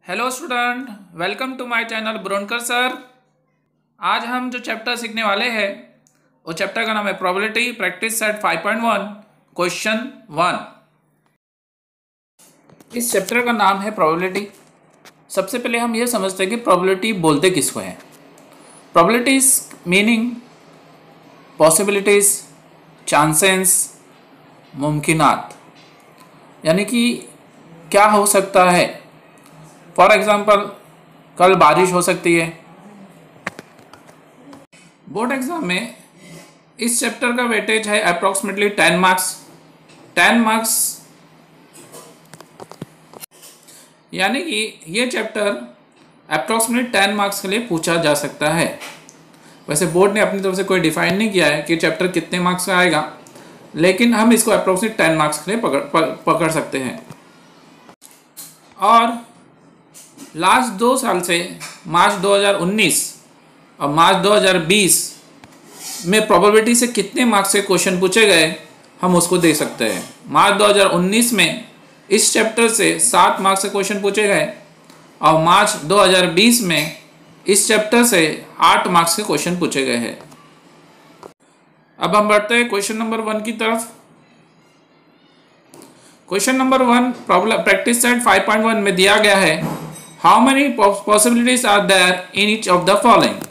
Hello student, welcome to my channel ब्रोनकर sir. आज हम जो चैप्टर सीखने वाले हैं वो चैप्टर का नाम है प्रोबेबिलिटी प्रैक्टिस सेट 5.1 क्वेश्चन 1। इस चैप्टर का नाम है प्रोबेबिलिटी। सबसे पहले हम ये समझते हैं कि प्रोबेबिलिटी बोलते किसको है। प्रोबेबिलिटीज मीनिंग पॉसिबिलिटीज, चांसेस, मुमकिनात, यानी कि क्या हो सकता है। फॉर एग्जाम्पल कल बारिश हो सकती है। बोर्ड एग्जाम में इस चैप्टर का वेटेज है अप्रॉक्सीमेटली 10 मार्क्स। 10 मार्क्स यानी कि ये चैप्टर अप्रॉक्सीमेटली 10 मार्क्स के लिए पूछा जा सकता है। वैसे बोर्ड ने अपनी तरफ से कोई डिफाइन नहीं किया है कि चैप्टर कितने मार्क्स का आएगा, लेकिन हम इसको अप्रॉक्सीमेटली 10 मार्क्स के लिए पकड़ सकते हैं। और लास्ट 2 साल से मार्च 2019 और मार्च 2020 में प्रोबेबिलिटी से कितने मार्क्स के क्वेश्चन पूछे गए हम उसको देख सकते हैं। मार्च 2019 में इस चैप्टर से 7 मार्क्स के क्वेश्चन पूछे गए और मार्च 2020 में इस चैप्टर से 8 मार्क्स के क्वेश्चन पूछे गए हैं। अब हम बढ़ते हैं क्वेश्चन नंबर 1 की तरफ। क्वेश्चन नंबर 1 प्रैक्टिस सेट 5.1 में दिया गया है, how many possibilities are there in each of the following.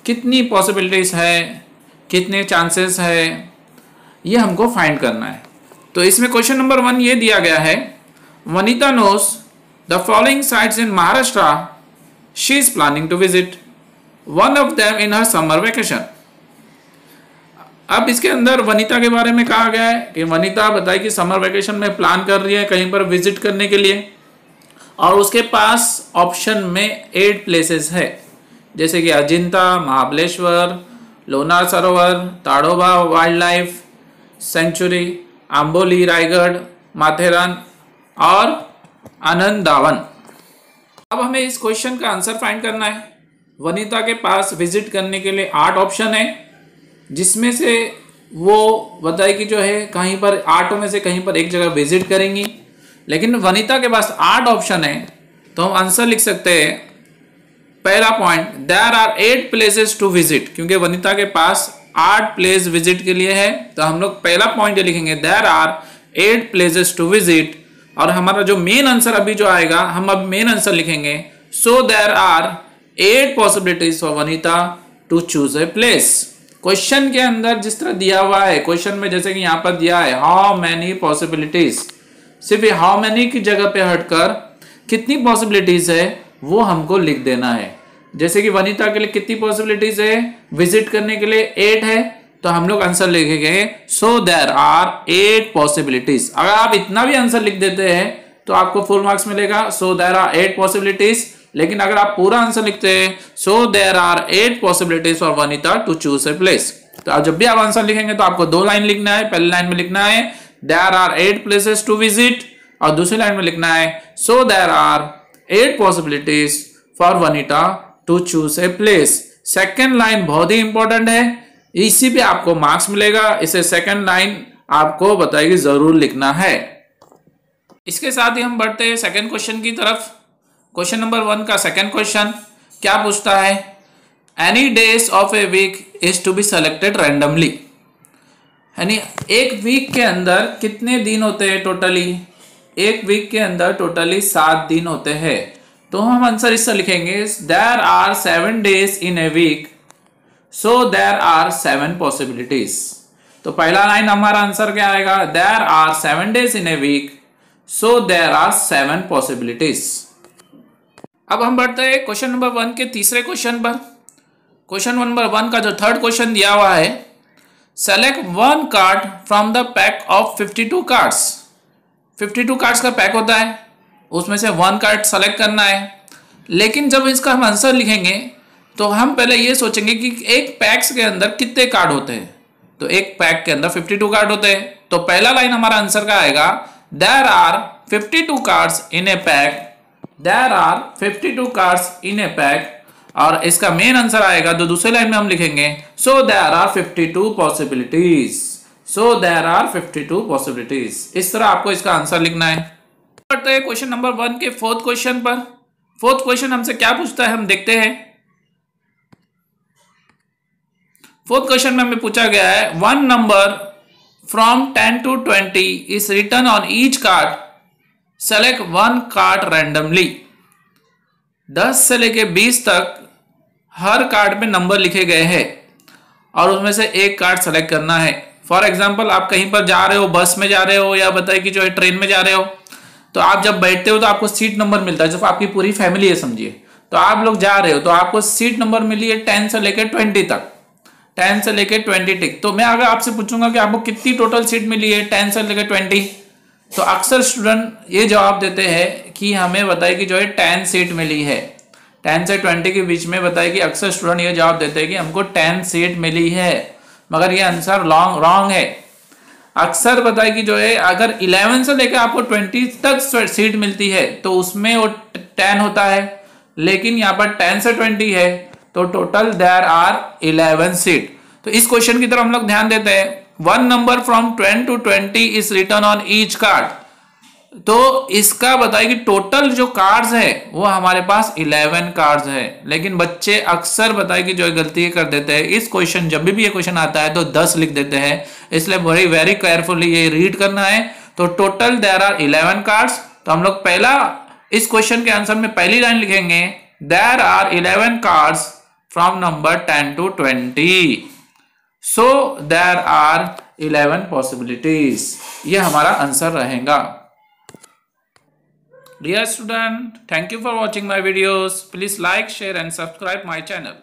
कितनी पॉसिबिलिटीज है, कितने चांसेस है, ये हमको फाइंड करना है। तो इसमें क्वेश्चन नंबर 1 ये दिया गया है, Vanita knows the following sites in Maharashtra she is planning to visit, one of them in her summer vacation. अब इसके अंदर वनीता के बारे में कहा गया है कि वनीता बताए कि समर वेकेशन में प्लान कर रही है कहीं पर विजिट करने के लिए, और उसके पास ऑप्शन में 8 प्लेसेस है, जैसे कि अजिंता, महाबलेश्वर, लोनार सरोवर, Tadoba wild life sanctuary, Amboli Raigarh, Matheran और आनंदावन। अब हमें इस क्वेश्चन का आंसर फाइंड करना है। वनीता के पास विजिट करने के लिए 8 ऑप्शन है, जिसमें से वो बताए कि जो है कहीं पर 8 में से कहीं पर एक जगह विजिट करेंगी। लेकिन वनीता के पास 8 ऑप्शन है, तो हम आंसर लिख सकते हैं। पहला point, there are 8 places to visit, क्योंकि वनीता के पास 8 प्लेस विजिट के लिए है, तो हम लोग पहला पॉइंट ये लिखेंगे, there are 8 places to visit. और हमारा जो मेन आंसर अभी जो आएगा, हम अब मेन आंसर लिखेंगे, so there are 8 possibilities for Vanita to choose a place. Question के अंदर जिस तरह दिया हुआ है, क्वेश्चन में जैसे कि यहाँ पर दिया है हाउ मैनी पॉसिबिलिटीज, सिर्फ ये हाउ मैनी की जगह पे हटकर कितनी पॉसिबिलिटीज है वो हमको लिख देना है। जैसे कि वनीता के लिए कितनी पॉसिबिलिटीज है, विजिट करने के लिए 8 है, तो हम लोग आंसर लिखेंगे सो देयर आर 8 पॉसिबिलिटीज। अगर आप इतना भी आंसर लिख देते हैं तो आपको फुल मार्क्स मिलेगा, सो देयर आर 8 पॉसिबिलिटीज। लेकिन अगर आप पूरा आंसर लिखते हैं so there are 8 possibilities for Vanita to choose a place, तो आप जब भी आप आंसर लिखेंगे तो आपको 2 लाइन लिखना है। पहली लाइन में लिखना है there are 8 places to visit, और दूसरी लाइन में लिखना है so there are 8 possibilities for Vanita to choose a place. Second line बहुत ही इंपॉर्टेंट है, इसी पे आपको मार्क्स मिलेगा। इसे सेकेंड लाइन आपको बताएगी जरूर लिखना है। इसके साथ ही हम बढ़ते हैं सेकेंड क्वेश्चन की तरफ। क्वेश्चन नंबर 1 का सेकेंड क्वेश्चन क्या पूछता है, any days of a week is to be selected randomly, यानी एक वीक के अंदर कितने दिन होते हैं टोटली। एक वीक के अंदर टोटली 7 दिन होते हैं, तो हम आंसर इससे लिखेंगे there are 7 days in a week, so there are 7 possibilities. तो पहला लाइन हमारा आंसर क्या आएगा, there are 7 days in a week, so there are 7 possibilities. अब हम बढ़ते हैं क्वेश्चन नंबर 1 के तीसरे क्वेश्चन पर। क्वेश्चन नंबर 1 का जो थर्ड क्वेश्चन दिया हुआ है, select 1 card from the pack of 52 cards. 52 cards का पैक होता है, उसमें से 1 कार्ड सेलेक्ट करना है। लेकिन जब इसका हम आंसर लिखेंगे तो हम पहले ये सोचेंगे कि एक पैक्स के अंदर कितने कार्ड होते हैं। तो एक पैक के अंदर 52 कार्ड होते हैं, तो पहला लाइन हमारा आंसर का आएगा there are 52 cards in a pack, there are 52 cards in a pack. और इसका मेन आंसर आएगा तो दूसरे लाइन में हम लिखेंगे so there are 52 possibilities, so there are 52 possibilities. इस तरह आपको इसका आंसर लिखना है। बढ़ते हैं क्वेश्चन नंबर 1 के फोर्थ क्वेश्चन पर। फोर्थ क्वेश्चन हमसे क्या पूछता है, हम देखते हैं। फोर्थ क्वेश्चन में हमें पूछा गया है, one number from 10 to 20 is written on each card, select one card randomly. 10 से लेके 20 तक हर कार्ड में नंबर लिखे गए हैं और उसमें से एक कार्ड सेलेक्ट करना है। फॉर एग्जाम्पल, आप कहीं पर जा रहे हो, बस में जा रहे हो या बताइए कि जो है ट्रेन में जा रहे हो, तो आप जब बैठते हो तो आपको सीट नंबर मिलता है। जब आपकी पूरी फैमिली है समझिए, तो आप लोग जा रहे हो तो आपको सीट नंबर मिली है 10 से लेकर 20 तक, 10 से लेकर 20 तक। तो मैं अगर आपसे पूछूंगा कि आपको कितनी टोटल सीट मिली है 10 से लेकर 20, तो अक्सर स्टूडेंट ये जवाब देते हैं कि हमें बताइए कि जो है 10 सीट मिली है। 10 से 20 के बीच में बताइए कि अक्सर स्टूडेंट ये जवाब देते हैं कि हमको 10 सीट मिली है, मगर ये आंसर रॉन्ग है। अक्सर बताइए कि जो है अगर 11 से लेकर आपको 20 तक सीट मिलती है तो उसमें वो 10 होता है, लेकिन यहाँ पर 10 से 20 है तो टोटल देयर आर 11 सीट। तो इस क्वेश्चन की तरफ हम लोग ध्यान देते हैं। One number from 10 to 20 is written on each card, तो इसका बताइए कि टोटल जो कार्ड्स है वो हमारे पास 11 कार्ड्स है। लेकिन बच्चे अक्सर बताइए कि जो गलती कर देते हैं, इस क्वेश्चन जब भी ये क्वेश्चन आता है तो 10 लिख देते हैं, इसलिए बड़ी वेरी केयरफुली ये रीड करना है। तो टोटल देयर आर 11 कार्ड्स। तो हम लोग पहला इस क्वेश्चन के आंसर में पहली लाइन लिखेंगे, there are 11 cards from number 10 to 20, so there are 11 possibilities. ये हमारा आंसर रहेगा। Dear student, thank you for watching my videos. Please like, share and subscribe my channel.